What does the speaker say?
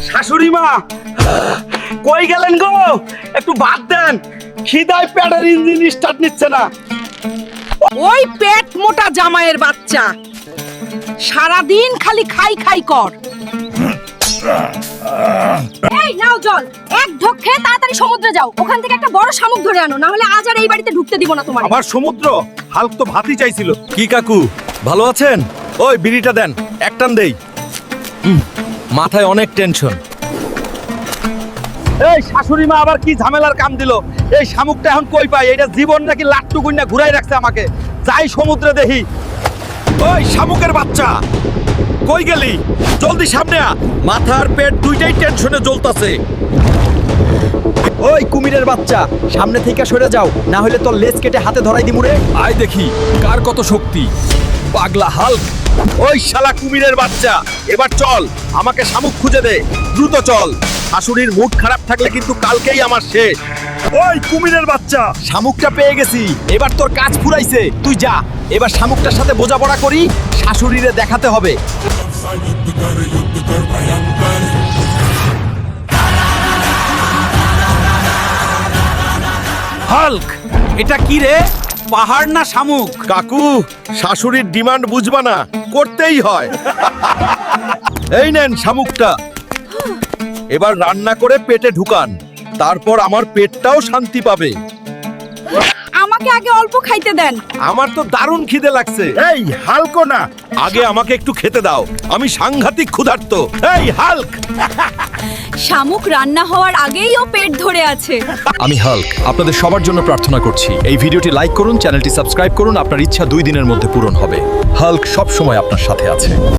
শাশুড়ি মা কই গেলেন গো? একটু ভাত দেন, খিদায় পেটের ইঞ্জিন স্টার্ট নিচ্ছে না। ওই পেট মোটা জামাইয়ের বাচ্চা সারাদিন খালি খাই খাই কর। এই নাও জল, এক ঢোক খেয়ে তাড়াতাড়ি সমুদ্রে যাও, ওখান থেকে একটা বড় শামুক ধরে আনো, না হলে আজ আর এই বাড়িতে ঢুকতে দিব না তোমার। আবার সমুদ্র? হাল্ক তো ভাতই চাইছিল। কি কাকু ভালো আছেন? ওই বিড়িটা দেন, এক টান দেই। মাথায় অনেক টেনশন। এই শাশুড়ি মা আবার কি ঝামেলার কাম দিল? এই শামুকটা এখন কই পাই? এটা জীবন নাকি লাট্টু গুন্না ঘুরাই রাখছে আমাকে। যাই সমুদ্রে দেখি। ওই শামুকের বাচ্চা কই গেলি? জলদি সামনে আ, মাথার পেট দুইটাই টেনশনে জ্বলতাছে। ওই কুমিরের বাচ্চা, সামনে থেকে সরে যাও, না হলে তোর লেজ কেটে হাতে ধরাই দিমুরে। আয় দেখি কার কত শক্তি। পাগলা হাল্ক। ওই শালা কুমিরের বাচ্চা, এবার চল, আমাকে শামুক খুঁজে দে, দ্রুত চল। শাশুড়ির মুড খারাপ থাকলে কিন্তু কালকেই আমার শেষ। ওই কুমিরের বাচ্চা, শামুকটা পেয়ে গেছি, এবার তোর কাজ ফুরাইছে। তুই যা, এবার শামুকটার সাথে বোঝাপড়া করি, শাশুড়িরে দেখাতে হবে। হাল্ক, এটা কি রে? পাহাড় না শামুক? কাকু, শাশুড়ির ডিমান্ড বুঝবা না, করতেই হয়। এই নেন শামুকটা, এবার রান্না করে পেটে ঢুকান, তারপর আমার পেটটাও শান্তি পাবে। আমাকে আগে অল্প খাইতে দেন। আমার তো দারুণ খিদে লাগছে। এই হাল্কও না, আগে আমাকে একটু খেতে দাও, আমি সাংঘাতিক ক্ষুধার্ত। এই হাল্ক, শামুক রান্না হওয়ার আগেই ও পেট ধরে আছে। আমি হাল্ক, আপনাদের সবার জন্য প্রার্থনা করছি, এই ভিডিওটি লাইক করুন, চ্যানেলটি সাবস্ক্রাইব করুন, আপনার ইচ্ছা 2 দিনের মধ্যে পূরণ হবে। হাল্ক সব সময় আপনার সাথে আছে।